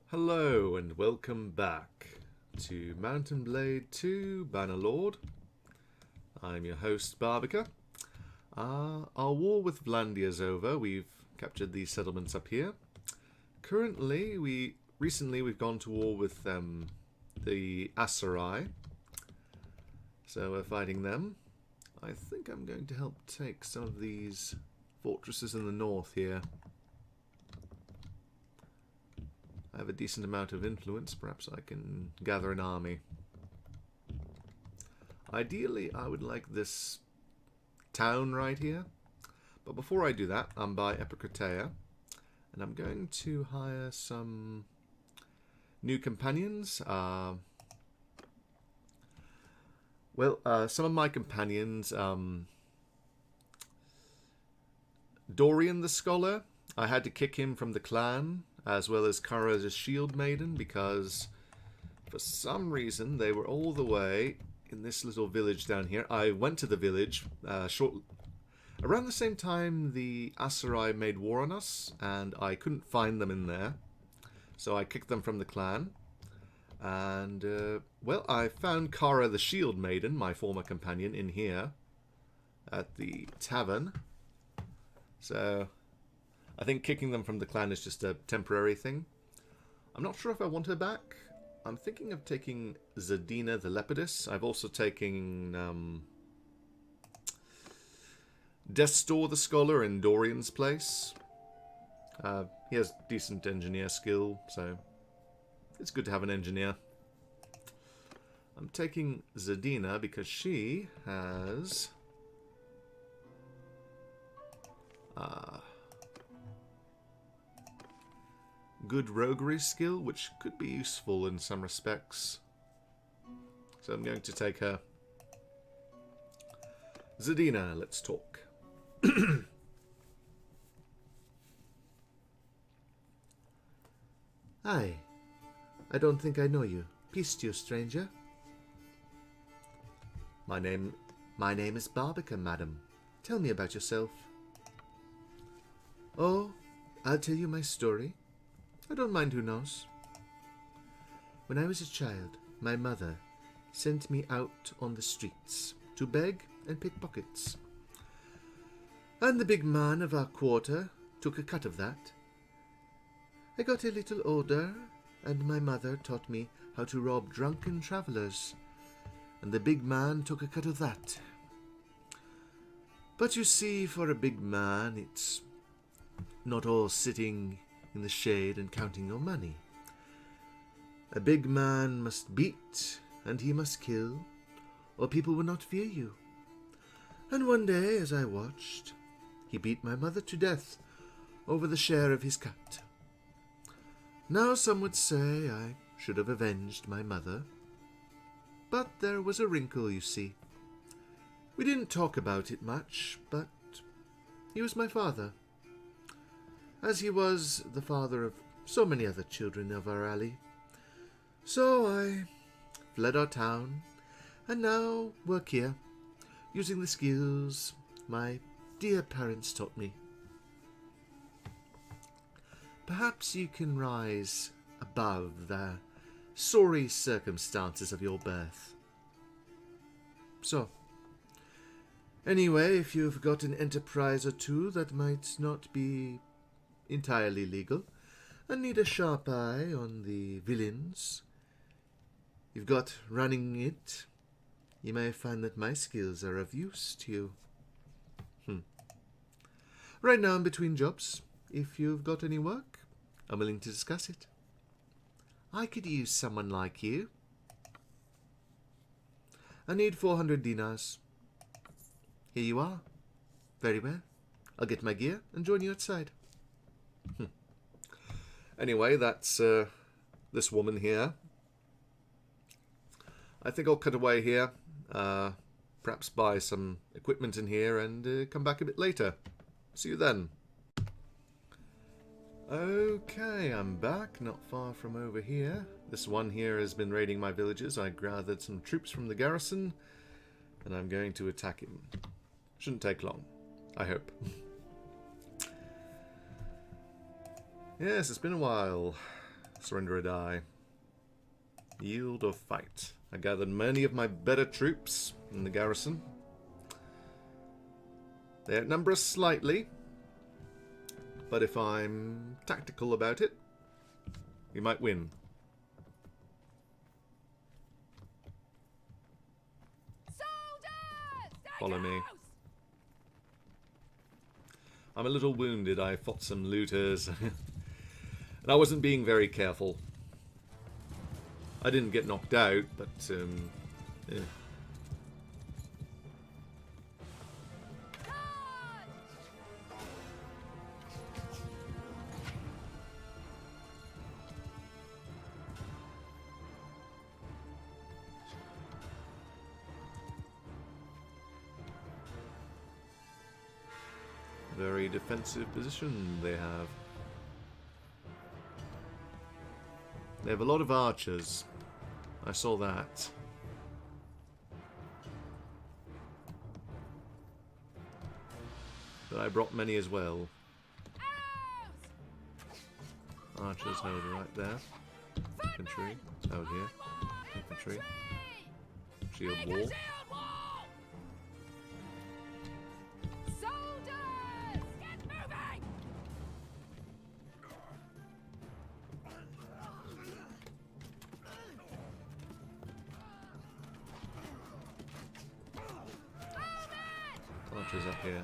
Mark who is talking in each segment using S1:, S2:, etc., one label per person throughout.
S1: Hello and welcome back to Mountain Blade 2 Bannerlord. I'm your host Barbaca. Our war with Vlandia's over. We've captured these settlements up here. Currently, we've gone to war with the Aserai. So we're fighting them. I think I'm going to help take some of these fortresses in the north here. I have a decent amount of influence. Perhaps I can gather an army. Ideally, I would like this town right here. But before I do that, I'm by Epicratea. And I'm going to hire some new companions. Some of my companions... Dorian the Scholar, I had to kick him from the clan, as well as Kara the Shield Maiden, because for some reason they were all the way in this little village down here. I went to the village around the same time the Aserai made war on us, and I couldn't find them in there, so I kicked them from the clan. And, I found Kara the Shield Maiden, my former companion, in here at the tavern. So I think kicking them from the clan is just a temporary thing. I'm not sure if I want her back. I'm thinking of taking Zandina the Leopardess. I've also taken Destor the Scholar in Dorian's place. He has decent engineer skill, so it's good to have an engineer. I'm taking Zandina because she has... good roguery skill, which could be useful in some respects. So I'm going to take her. Zandina, let's talk.
S2: Hi. I don't think I know you. Peace to you, stranger. My name is Barbaca, madam. Tell me about yourself. Oh, I'll tell you my story. I don't mind who knows. When I was a child, my mother sent me out on the streets to beg and pick pockets. And the big man of our quarter took a cut of that. I got a little older, and my mother taught me how to rob drunken travellers, and the big man took a cut of that. But you see, for a big man, it's not all sitting in the shade and counting your money. A big man must beat, and he must kill, or people will not fear you. And one day, as I watched, he beat my mother to death over the share of his cut. Now some would say I should have avenged my mother, but there was a wrinkle, you see. We didn't talk about it much, but he was my father, as he was the father of so many other children of our alley. So I fled our town, and now work here, using the skills my dear parents taught me. Perhaps you can rise above the sorry circumstances of your birth. So, anyway, if you've got an enterprise or two that might not be entirely legal, and need a sharp eye on the villains you've got running it, you may find that my skills are of use to you. Right now I'm between jobs. If you've got any work, I'm willing to discuss it. I could use someone like you. I need 400 dinars. Here you are. Very well. I'll get my gear and join you outside.
S1: Anyway, that's this woman here. I think I'll cut away here. Perhaps buy some equipment in here and come back a bit later. See you then. Okay, I'm back, not far from over here. This one here has been raiding my villages. I gathered some troops from the garrison, and I'm going to attack him. Shouldn't take long, I hope. Yes, it's been a while. Surrender or die. Yield or fight. I gathered many of my better troops in the garrison. They outnumber us slightly, but if I'm tactical about it, we might win. Follow me. I'm a little wounded. I fought some looters. And I wasn't being very careful. I didn't get knocked out, but yeah. Very defensive position they have. They have a lot of archers. I saw that. But I brought many as well. Archers over right there. Infantry out here. Infantry. Shield wall. Archers up here.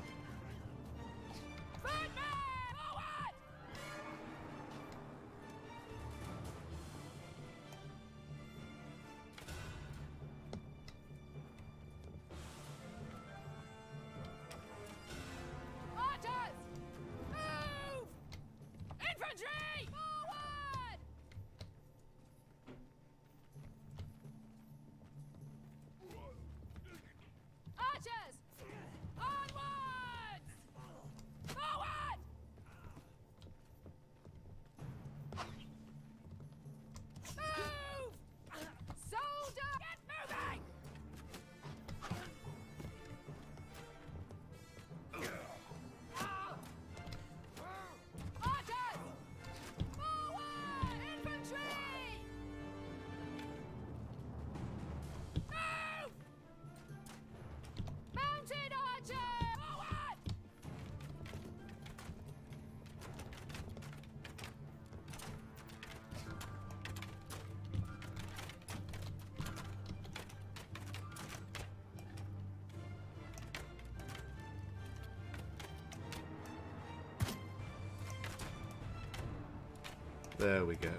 S1: There we go.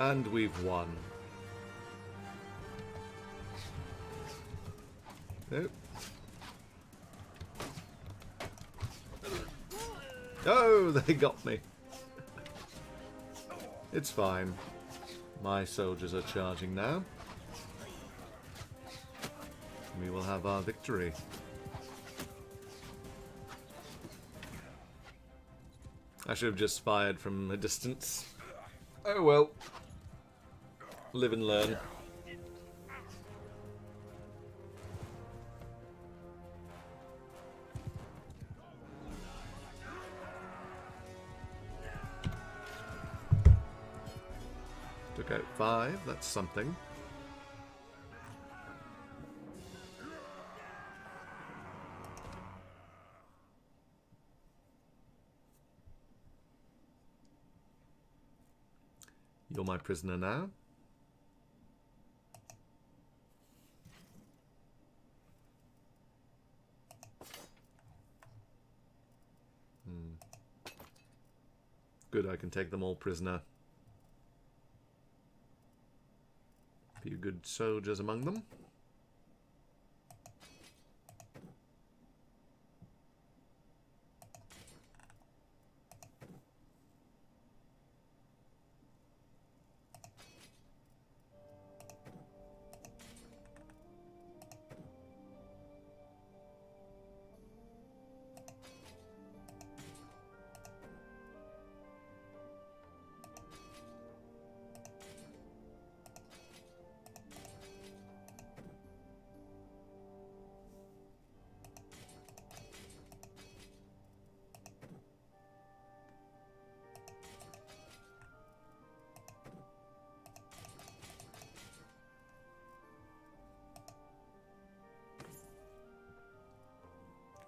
S1: And we've won. Nope. Oh, they got me. It's fine. My soldiers are charging now. We will have our victory. I should have just fired from a distance. Oh well. Live and learn. Took out 5, that's something. You're my prisoner now. Good, I can take them all prisoner. A few good soldiers among them.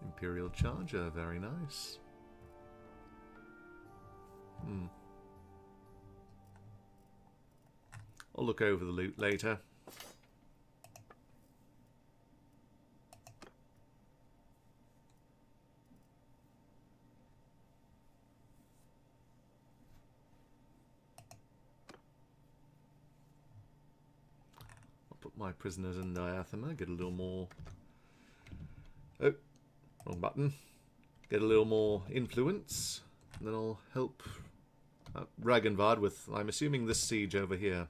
S1: Imperial Charger, very nice. I'll look over the loot later. I'll put my prisoners in diathema, get a little more... Oh, wrong button. Get a little more influence, and then I'll help Ragnvald with, I'm assuming, this siege over here.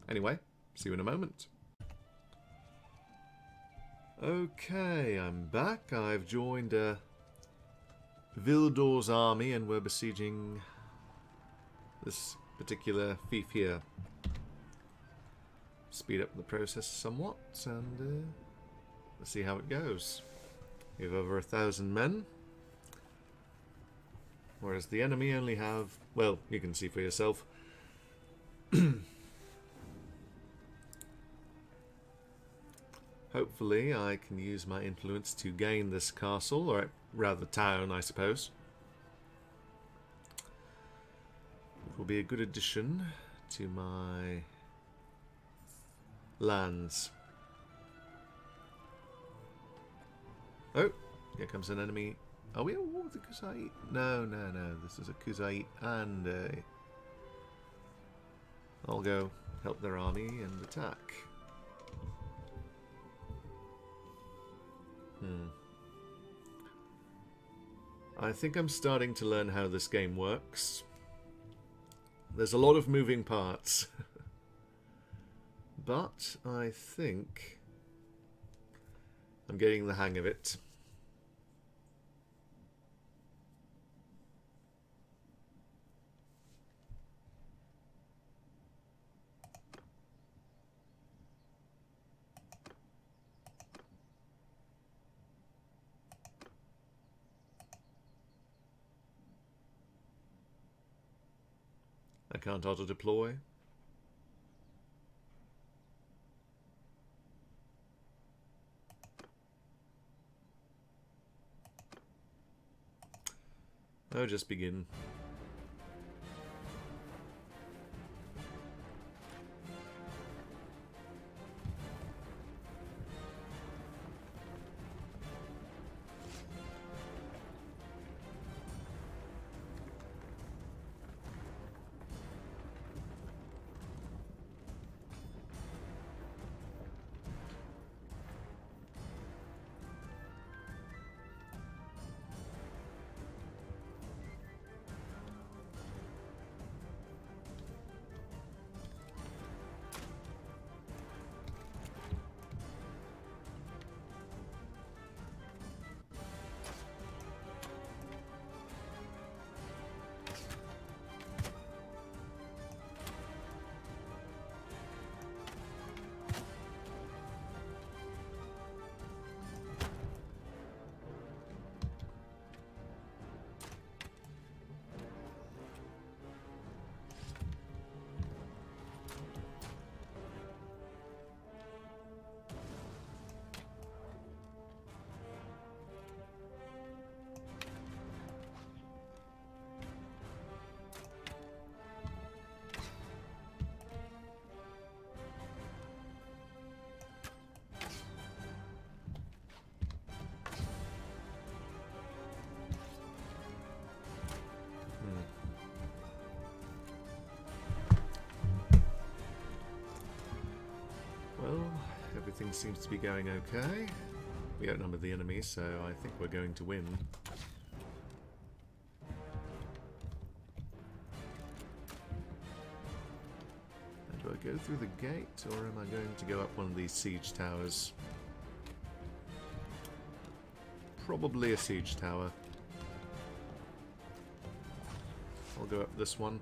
S1: Anyway, see you in a moment. Okay, I'm back. I've joined Vildor's army, and we're besieging this particular fief here. Speed up the process somewhat, and let's see how it goes. We have over 1,000 men, whereas the enemy only have, well, you can see for yourself. Hopefully I can use my influence to gain this castle, or rather town, I suppose. It will be a good addition to my lands. Oh, here comes an enemy. Are we at war with the Kuzait? No. This is a Kuzait and a... I'll go help their army and attack. I think I'm starting to learn how this game works. There's a lot of moving parts. But I think I'm getting the hang of it. I can't auto-deploy. Oh, just begin. Everything seems to be going okay. We outnumber the enemy, so I think we're going to win. And do I go through the gate, or am I going to go up one of these siege towers? Probably a siege tower. I'll go up this one.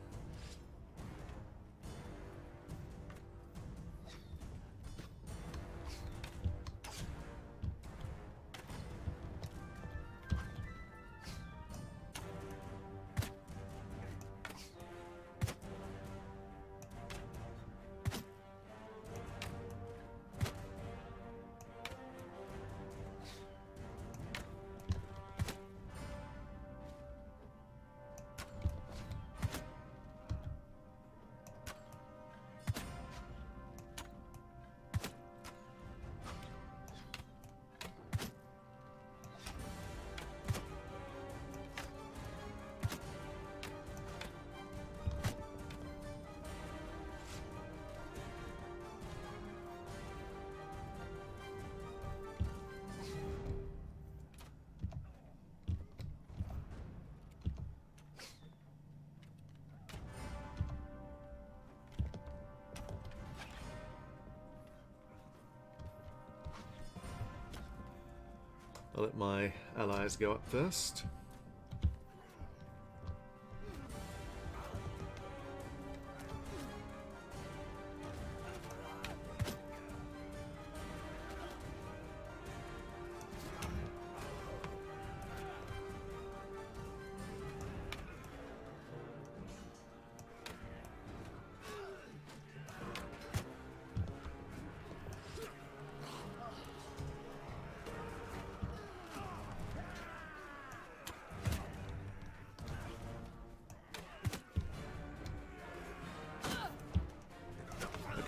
S1: I'll let my allies go up first.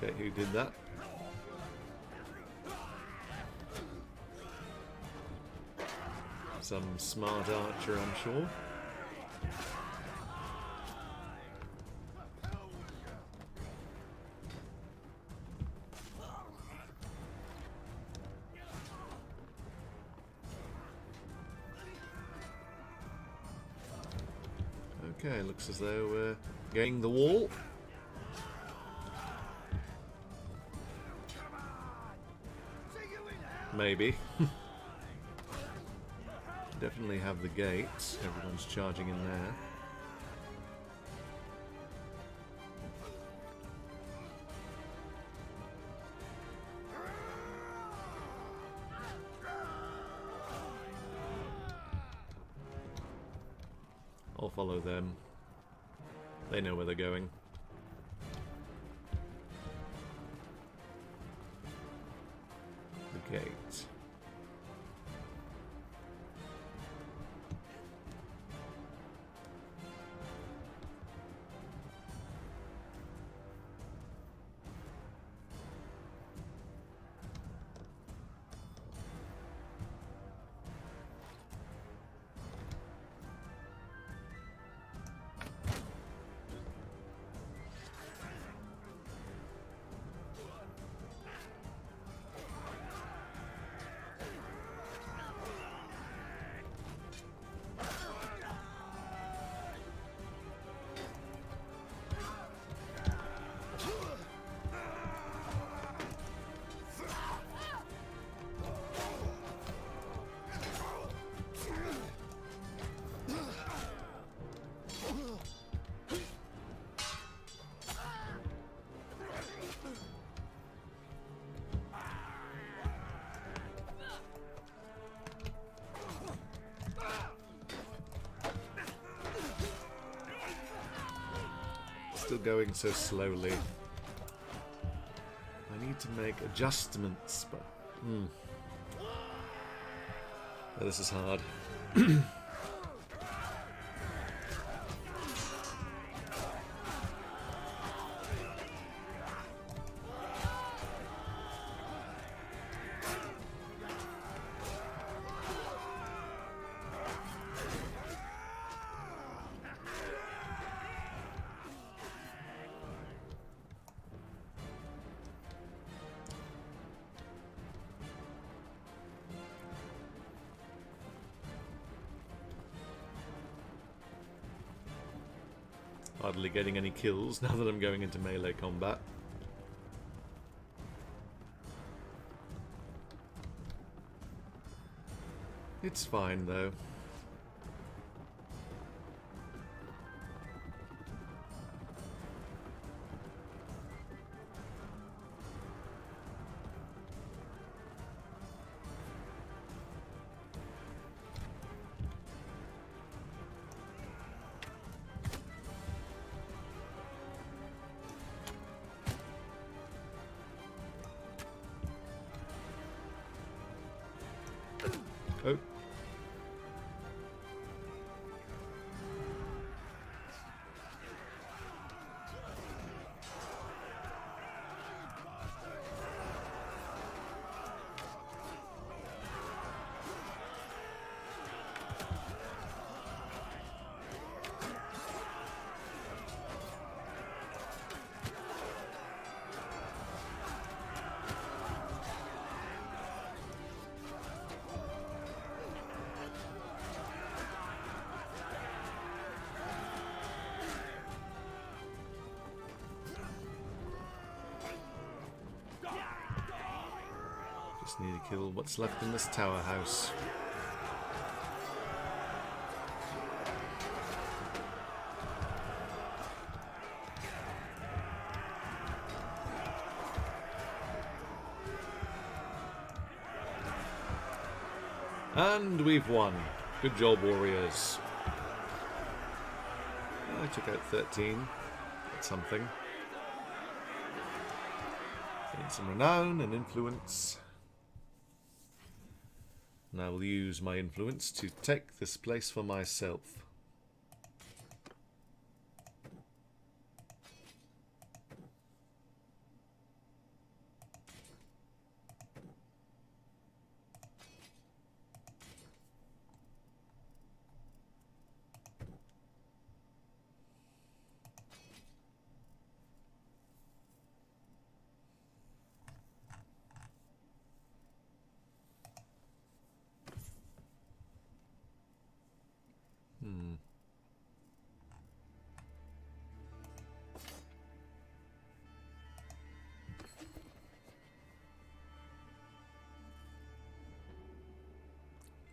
S1: Okay, who did that? Some smart archer, I'm sure. Okay, looks as though we're gaining the wall. Maybe. Definitely have the gates. Everyone's charging in there. I'll follow them. They know where they're going. The gate. Still going so slowly. I need to make adjustments, but oh, this is hard. Hardly getting any kills now that I'm going into melee combat. It's fine though. Oh. Just need to kill what's left in this tower house. And we've won. Good job, warriors. I took out 13. That's something. Gain some renown and influence. And I will use my influence to take this place for myself.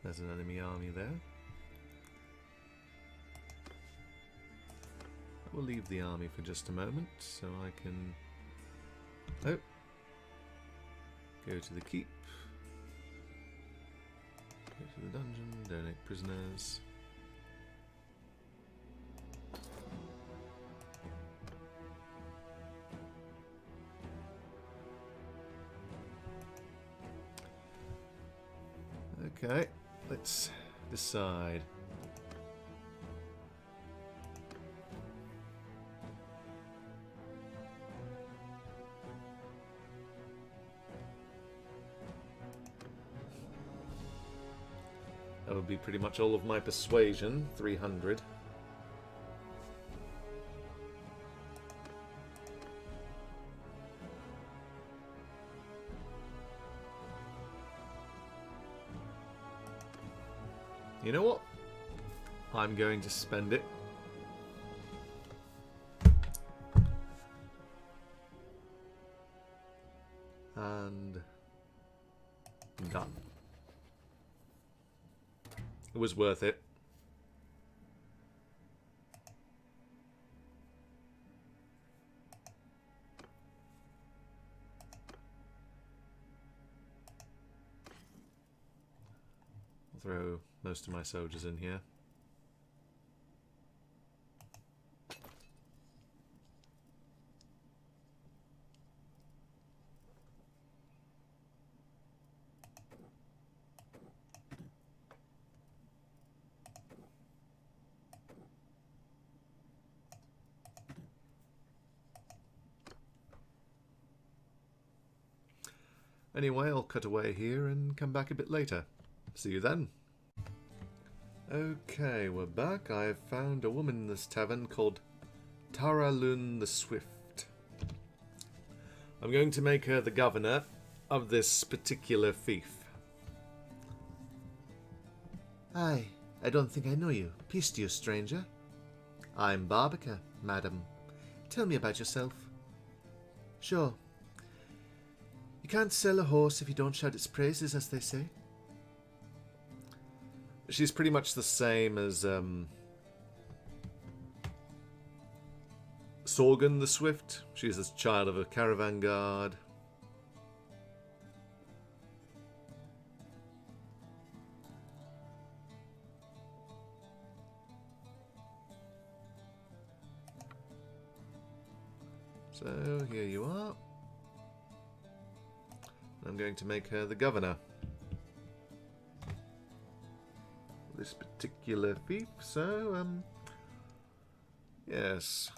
S1: There's an enemy army there. I will leave the army for just a moment so I can... Oh! Go to the keep. Go to the dungeon, donate prisoners. Okay, let's decide. That would be pretty much all of my persuasion, 300. You know what? I'm going to spend it. And done. It was worth it. I'll throw most of my soldiers in here. Anyway, I'll cut away here and come back a bit later. See you then. Okay, we're back. I've found a woman in this tavern called Taralun the Swift. I'm going to make her the governor of this particular fief.
S2: Aye, I don't think I know you. Peace to you, stranger. I'm Barbaca,
S1: madam. Tell me about yourself.
S2: Sure. You can't sell a horse if you don't shout its praises, as they say.
S1: She's pretty much the same as Sorgan the Swift. She's a child of a caravan guard. So, here you are. I'm going to make her the governor. This particular fief, so, yes.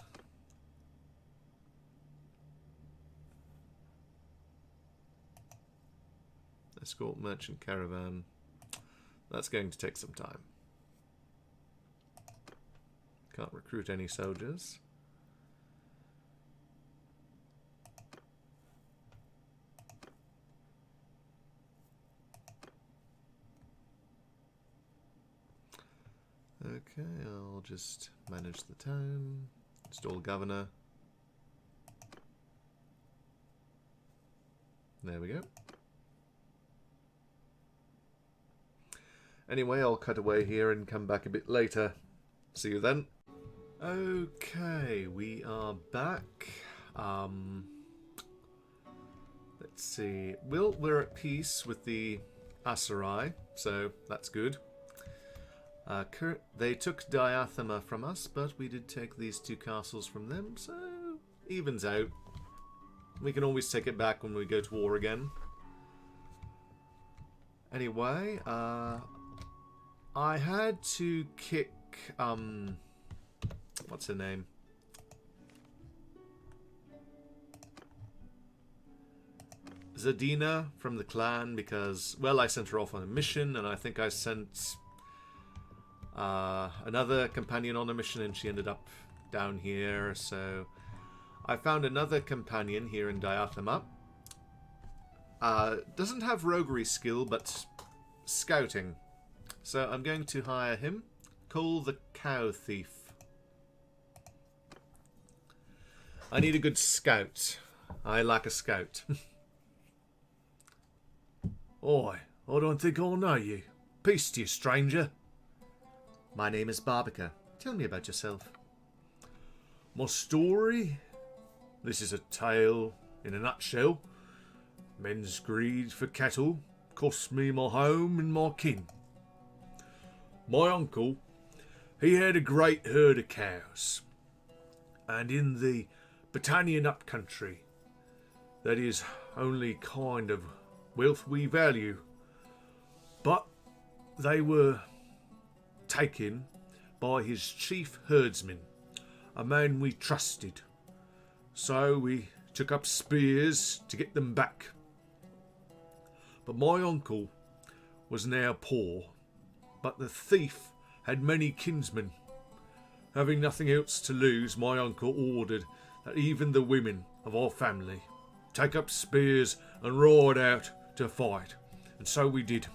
S1: Escort merchant caravan. That's going to take some time. Can't recruit any soldiers. Okay, I'll just manage the town. Install governor. There we go. Anyway, I'll cut away here and come back a bit later. See you then. Okay, we are back. Let's see. We're at peace with the Aserai, so that's good. They took Diathema from us, but we did take these two castles from them, so evens out. We can always take it back when we go to war again. Anyway, I had to kick, what's her name? Zandina from the clan because, well, I sent her off on a mission, and I think I sent another companion on a mission, and she ended up down here. So I found another companion here in Diathema. Doesn't have roguery skill, but scouting. So I'm going to hire him. Col the Cowtheif. I need a good scout. I lack a scout.
S2: Oi, I don't think I'll know you. Peace to you, stranger.
S1: My name is Barbaca. Tell me about yourself.
S2: My story? This is a tale in a nutshell. Men's greed for cattle cost me my home and my kin. My uncle, he had a great herd of cows. And in the Battanian upcountry, that is only kind of wealth we value. But they were taken by his chief herdsman, a man we trusted. So we took up spears to get them back. But my uncle was now poor, but the thief had many kinsmen. Having nothing else to lose, my uncle ordered that even the women of our family take up spears and ride out to fight. And so we did.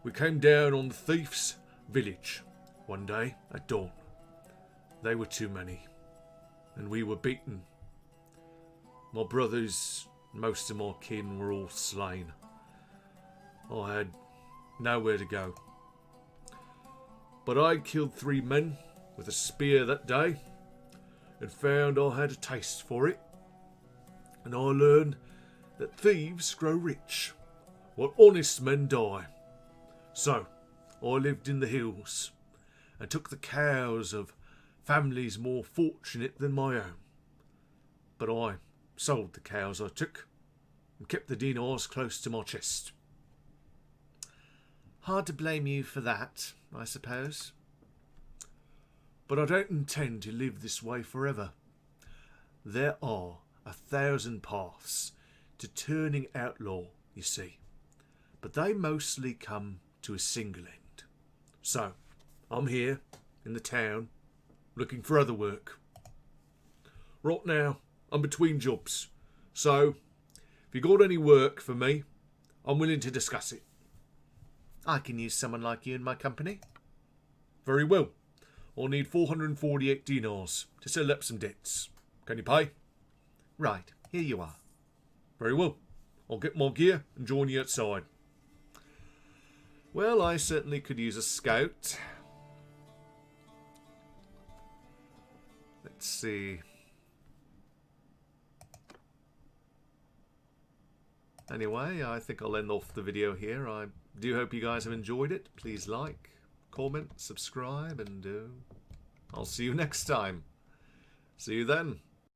S2: We came down on the thief's village one day at dawn. They were too many, and we were beaten. My brothers, most of my kin were all slain. I had nowhere to go. But I killed 3 men with a spear that day, and found I had a taste for it. And I learned that thieves grow rich, while honest men die. So I lived in the hills, and took the cows of families more fortunate than my own. But I sold the cows I took, and kept the dinars close to my chest.
S1: Hard to blame you for that, I suppose.
S2: But I don't intend to live this way forever. There are 1,000 paths to turning outlaw, you see. But they mostly come to a single end. So, I'm here, in the town, looking for other work. Right now, I'm between jobs. So, if you got any work for me, I'm willing to discuss it.
S1: I can use someone like you in my company.
S2: Very well.
S1: I'll need 448 dinars to settle up some debts. Can you pay?
S2: Right, here you are.
S1: Very well. I'll get my gear and join you outside. Well, I certainly could use a scout. Let's see. Anyway, I think I'll end off the video here. I do hope you guys have enjoyed it. Please like, comment, subscribe, and I'll see you next time. See you then.